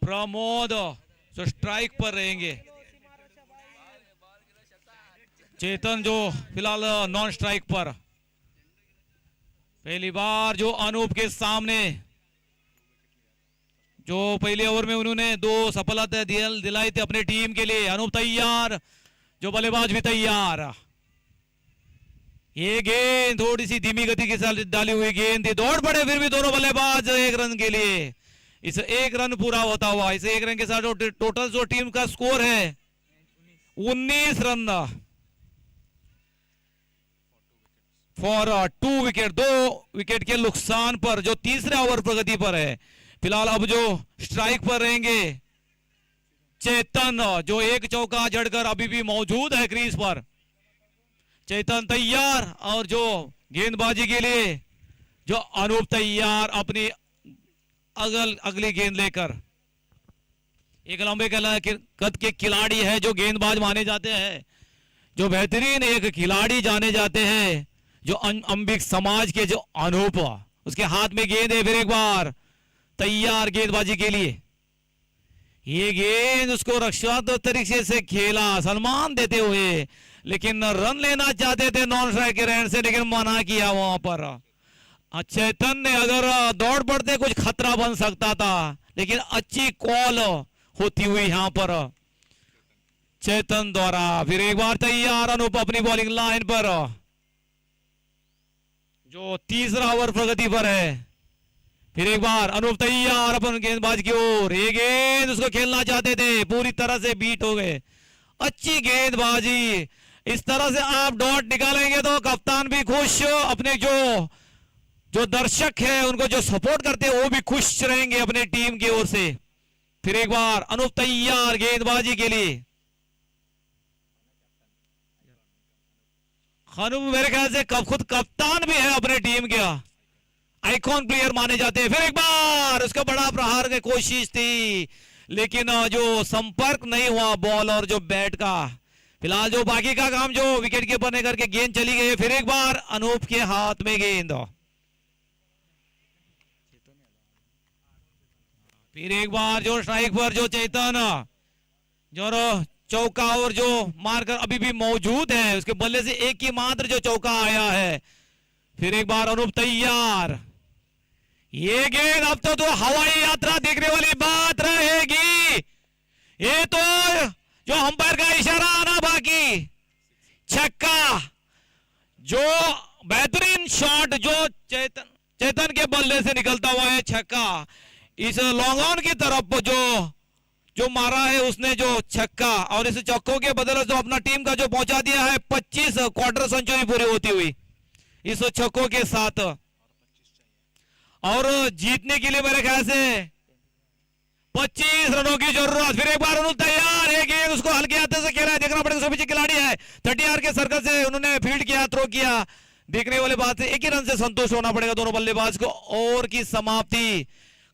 प्रमोद जो स्ट्राइक पर रहेंगे. चेतन जो फिलहाल नॉन स्ट्राइक पर. पहली बार जो अनूप के सामने जो पहले ओवर में उन्होंने 2 सफलता दिलाई थी अपने टीम के लिए. अनूप तैयार, जो बल्लेबाज भी तैयार. ये गेंद थोड़ी सी धीमी गति के साथ डाली हुई गेंद थी, दौड़ पड़े फिर भी दोनों बल्लेबाज 1 रन के लिए. इस 1 रन पूरा होता हुआ इस 1 रन के साथ टोटल जो टीम का स्कोर है 19 रन फॉर 2 विकेट. 2 विकेट के नुकसान पर जो तीसरे ओवर प्रगति पर है. फिलहाल अब जो स्ट्राइक पर रहेंगे चेतन, जो 1 चौका जड़कर अभी भी मौजूद है क्रीज पर. चेतन तैयार, और जो गेंदबाजी के लिए जो अनूप तैयार अपनी अगली गेंद लेकर. एक लंबे कद के खिलाड़ी है जो गेंदबाज माने जाते हैं, जो बेहतरीन एक खिलाड़ी जाने जाते हैं जो अंबिक समाज के जो अनूप. उसके हाथ में गेंद है, फिर एक बार तैयार गेंदबाजी के लिए. ये गेंद उसको रक्षात्मक तरीके से खेला सलमान देते हुए, लेकिन रन लेना चाहते थे नॉन स्ट्राइक के रन से, लेकिन मना किया वहां पर. चेतन ने अगर दौड़ पड़ते कुछ खतरा बन सकता था, लेकिन अच्छी कॉल होती हुई यहां पर चेतन द्वारा. फिर एक बार तैयार अनूप अपनी बॉलिंग लाइन पर. जो तीसरा ओवर प्रगति पर है। फिर एक बार अनूप तैयार अपन गेंदबाज की ओर, ये गेंद उसको खेलना चाहते थे, पूरी तरह से बीट हो गए। अच्छी गेंदबाजी, इस तरह से आप डॉट निकालेंगे तो कप्तान भी खुश, अपने जो दर्शक है उनको जो सपोर्ट करते हैं वो भी खुश रहेंगे अपने टीम की ओर से। फिर एक बार अनूप तैयार गेंदबाजी के लिए। अनूप मेरे ख्याल से खुद कप्तान भी है अपने टीम का, आइकॉन प्लेयर माने जाते हैं। फिर एक बार उसका बड़ा प्रहार की कोशिश थी, लेकिन जो संपर्क नहीं हुआ बॉल और जो बैट का। फिलहाल जो बाकी का काम जो विकेट कीपर ने करके गेंद चली गई। फिर एक बार अनूप के हाथ में गेंद। फिर एक बार जो स्ट्राइक पर जो चेतन जो चौका और जो मारकर अभी भी मौजूद है, उसके बल्ले से एक ही मात्र जो चौका आया है। फिर एक बार अनूप तैयार, ये गेंद अब तो हवाई यात्रा देखने वाली बात रहेगी। ये तो जो अंपायर का इशारा आना बाकी, छक्का, जो बेहतरीन शॉट जो चेतन के बल्ले से निकलता हुआ है छक्का, इस लॉन्ग ऑन की तरफ जो मारा है उसने जो छक्का, और इस चक्कों के बदले जो अपना टीम का जो पहुंचा दिया है 25 क्वार्टर सेंचुरी पूरी होती हुई इस छक्कों के साथ। और जीतने के लिए मेरे ख्याल से 25 रनों की जरूरत। फिर एक बार उन्होंने तैयार है, गेंद उसको हल्के हाथे से खेला है, देखना पड़ेगा पीछे खिलाड़ी है 30 के सर्कल से उन्होंने फील्ड किया, थ्रो किया। देखने वाले बात है एक ही रन से संतुष्ट होना पड़ेगा दोनों बल्लेबाज को। ओवर की समाप्ति,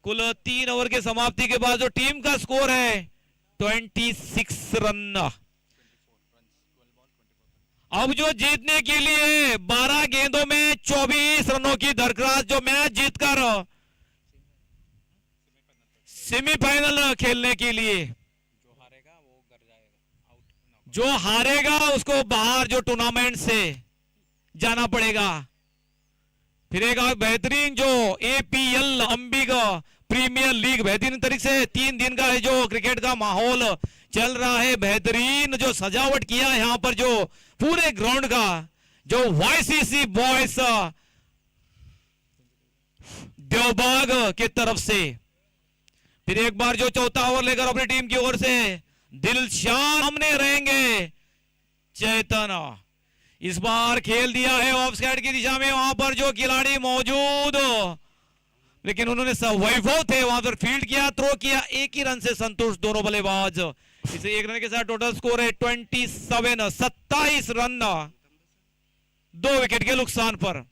कुल 3 ओवर के समाप्ति के बाद जो टीम का स्कोर है 26 रन। अब जो जीतने के लिए 12 गेंदों में 24 रनों की दरख्वास्त, जो मैच जीतकर सेमीफाइनल खेलने के लिए, जो हारेगा उसको बाहर जो टूर्नामेंट से जाना पड़ेगा। फिर एक बेहतरीन जो APL अंबिका प्रीमियर लीग बेहतरीन तरीके से 3 दिन का है जो क्रिकेट का माहौल चल रहा है। बेहतरीन जो सजावट किया है यहाँ पर जो पूरे ग्राउंड का, जो YCC बॉयज देवबाग की तरफ से। फिर एक बार जो चौथा ओवर लेकर अपनी टीम की ओर से दिलशान सामने रहेंगे चेतन। इस बार खेल दिया है ऑफ साइड की दिशा में, वहां पर जो खिलाड़ी मौजूद, लेकिन उन्होंने वैभव थे वहां पर फील्ड किया, थ्रो किया, एक ही रन से संतुष्ट दोनों बल्लेबाज। इसे एक रन के साथ टोटल स्कोर है 27 रन 2 विकेट के नुकसान पर।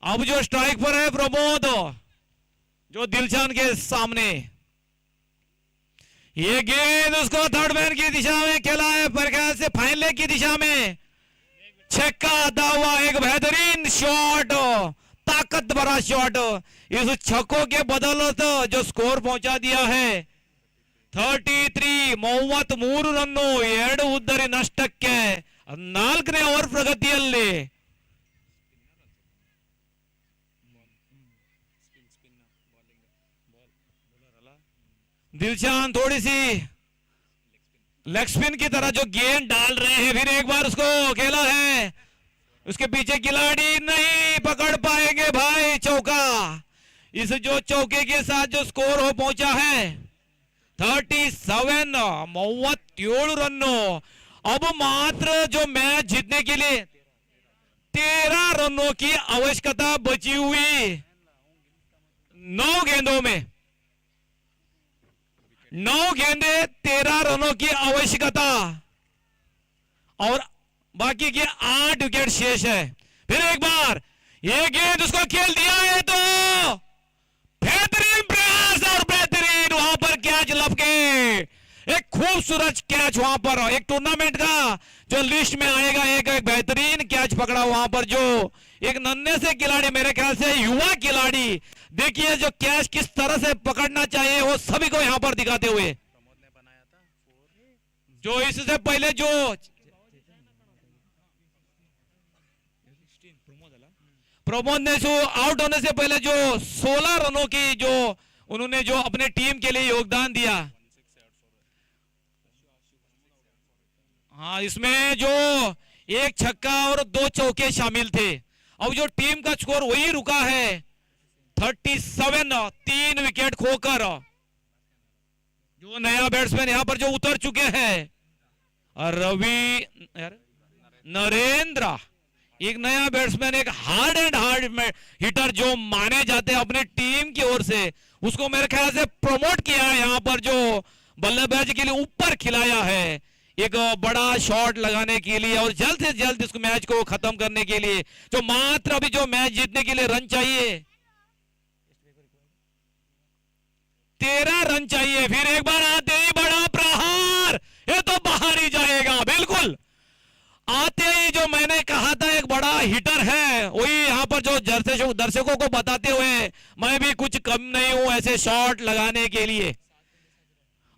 अब जो स्ट्राइक पर है प्रमोद, जो दिलशान के सामने, ये गेंद उसको थर्ड मैन की दिशा में खेला है, पर ख्याल से फाइनल की दिशा में छक्का आता हुआ एक बेहतरीन शॉट, ताकत भरा शॉट। इस छक्कों के बदौलत जो स्कोर पहुंचा दिया है 33 ರನ್ನು 2 ಉದ್ದರಿ ನಷ್ಟಕ್ಕೆ 4ನೇ ಓವರ್ ಪ್ರಗತಿಯಲ್ಲಿ दिलशान थोड़ी सी लेग स्पिन की तरह जो गेंद डाल रहे हैं। फिर एक बार उसको खेला है, उसके पीछे खिलाड़ी नहीं पकड़ पाएंगे भाई, चौका। इस जो चौके के साथ जो स्कोर हो पहुंचा है 37 रनों। अब मात्र जो मैच जीतने के लिए 13 रनों की आवश्यकता बची हुई 9 गेंदों में, 9 गेंदे 13 रनों की आवश्यकता, और बाकी के 8 विकेट शेष है। फिर एक बार ये गेंद उसको खेल दिया है तो बेहतरीन प्रयास और बेहतरीन वहां पर कैच लपके, एक खूबसूरत कैच वहां पर, एक टूर्नामेंट का जो लिस्ट में आएगा, एक बेहतरीन कैच पकड़ा वहां पर, जो एक नन्हे से खिलाड़ी, मेरे ख्याल से युवा खिलाड़ी, देखिए जो कैच किस तरह से पकड़ना चाहिए वो सभी को यहां पर दिखाते हुए, जो इससे पहले जो प्रमोद ने जो आउट होने से पहले जो 16 रनों की जो उन्होंने जो अपने टीम के लिए योगदान दिया, हाँ, इसमें जो एक छक्का और 2 चौके शामिल थे। अब जो टीम का स्कोर वही रुका है 37, 3 विकेट खोकर। जो नया बैट्समैन यहां पर जो उतर चुके हैं रवि नरेंद्र, एक नया बैट्समैन, एक हार्ड हिटर जो माने जाते हैं अपनी टीम की ओर से, उसको मेरे ख्याल से प्रमोट किया है यहां पर, जो बल्लेबाजी के लिए ऊपर खिलाया है एक बड़ा शॉट लगाने के लिए और जल्द से जल्द इस मैच को खत्म करने के लिए, जो मात्र अभी जो मैच जीतने के लिए रन चाहिए 13 रन चाहिए। फिर एक बार आते ही बड़ा प्रहार, ये तो बाहर ही जाएगा। बिल्कुल आते ही जो मैंने कहा था एक बड़ा हिटर है, वही यहां पर जो दर्शकों को बताते हुए मैं भी कुछ कम नहीं हूं ऐसे शॉट लगाने के लिए।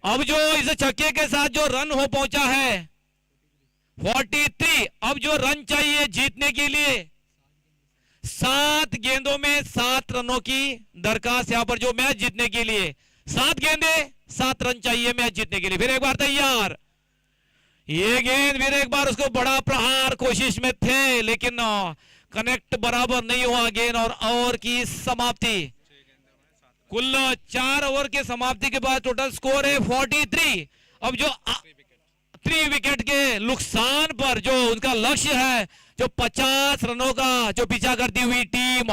अब जो इस छक्के के साथ जो रन हो पहुंचा है 43, अब जो रन चाहिए जीतने के लिए 7 गेंदों में 7 रनों की दरखास्त यहां पर जो मैच जीतने के लिए 7 गेंदे 7 रन चाहिए मैच जीतने के लिए। फिर एक बार तैयार, ये गेंद फिर एक बार उसको बड़ा प्रहार कोशिश में थे लेकिन कनेक्ट बराबर नहीं हुआ गेंद और ओवर की समाप्ति। कुल 4 ओवर के समाप्ति के बाद टोटल स्कोर है 43। अब जो 3 विकेट के नुकसान पर जो उनका लक्ष्य है जो 50 रनों का जो पीछा करती हुई टीम,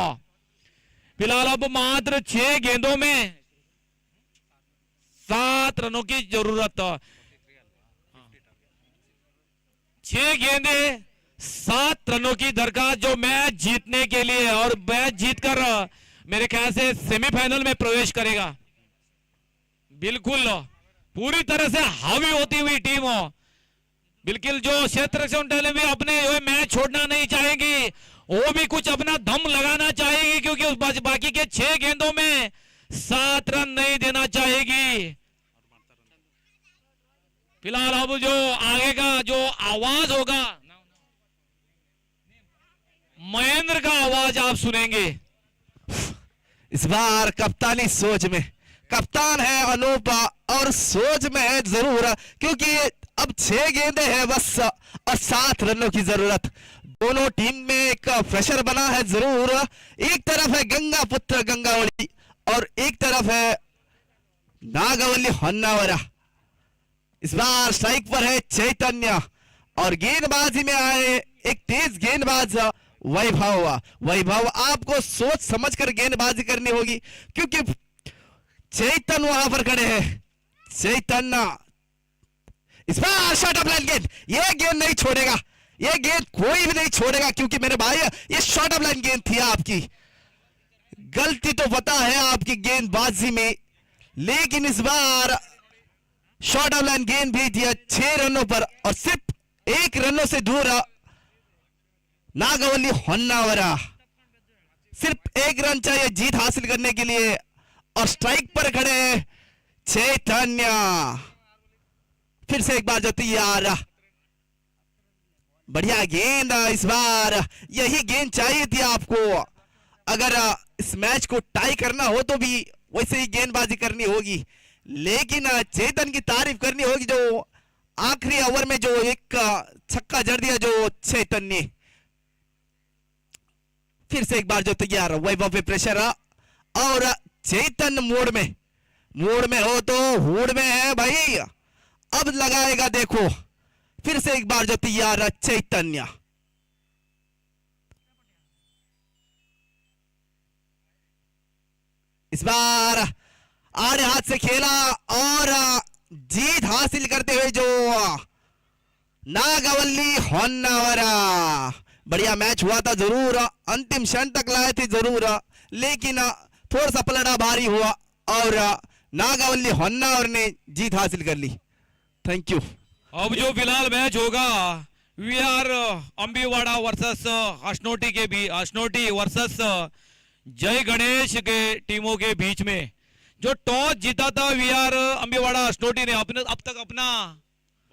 फिलहाल अब मात्र 6 गेंदों में 7 रनों की जरूरत, 6 गेंदे 7 रनों की दरकार जो मैच जीतने के लिए, और मैच जीतकर मेरे ख्याल से सेमीफाइनल में प्रवेश करेगा। बिल्कुल पूरी तरह से हावी होती हुई टीम हो, बिल्कुल जो क्षेत्र से भी अपने मैच छोड़ना नहीं चाहेगी, वो भी कुछ अपना दम लगाना चाहेगी क्योंकि उस बाकी के 6 गेंदों में 7 रन नहीं देना चाहेगी। फिलहाल अब जो आगे का जो आवाज होगा महेंद्र का आवाज आप सुनेंगे। इस बार कप्तानी सोच में, कप्तान है अनूप और सोच में है जरूर, क्योंकि अब 6 गेंदे हैं बस और 7 रनों की जरूरत। दोनों टीम में एक प्रेशर बना है जरूर। एक तरफ है गंगा पुत्र गंगावली और एक तरफ है नागवली होन्नावरा। इस बार स्ट्राइक पर है चैतन्य और गेंदबाजी में आए एक तेज गेंदबाज वैभव। आपको सोच समझकर गेंदबाजी करनी होगी क्योंकि चैतन्य वहां पर खड़े हैं। चैतन्य इस बार शॉट ऑफ लाइन गेंद, ये गेंद नहीं छोड़ेगा, ये गेंद कोई भी नहीं छोड़ेगा क्योंकि मेरे भाई ये शॉट ऑफ लाइन गेंद थी। आपकी गलती तो पता है आपकी गेंदबाजी में, लेकिन इस बार शॉट ऑफ लाइन गेंद भी दिया 6 रनों पर और सिर्फ 1 रनों से दूर नागवली होन्नावरा। सिर्फ 1 रन चाहिए जीत हासिल करने के लिए और स्ट्राइक पर खड़े चैतन्य। फिर से एक बार जो तैयार, बढ़िया गेंद। इस बार यही गेंद चाहिए थी आपको। अगर इस मैच को टाई करना हो तो भी वैसे ही गेंदबाजी करनी होगी, लेकिन चेतन की तारीफ करनी होगी जो आखिरी ओवर में जो एक छक्का जड़ दिया जो चेतन ने। फिर से एक बार जो तैयार, वैभव पे प्रेशर और चेतन मोड़ में हो तो हुड में है भाई, अब लगाएगा देखो। फिर से एक बार जो तैयार चैतन्य। इस बार आड़े हाथ से खेला और जीत हासिल करते हुए जो नागवली होन्नावरा। बढ़िया मैच हुआ था जरूर, अंतिम क्षण तक लाए थे जरूर, लेकिन थोड़ा सा पलड़ा भारी हुआ और नागवली होन्नावर ने जीत हासिल कर ली। Thank you. अब जो फिलहाल मैच होगा वी आर अंबीवाड़ा वर्सेस अश्नोटी वर्सेस जय गणेश के टीमों के बीच में। जो टॉस जीता था वी आर अंबीवाड़ा अश्नोटी ने, अपने अब तक अपना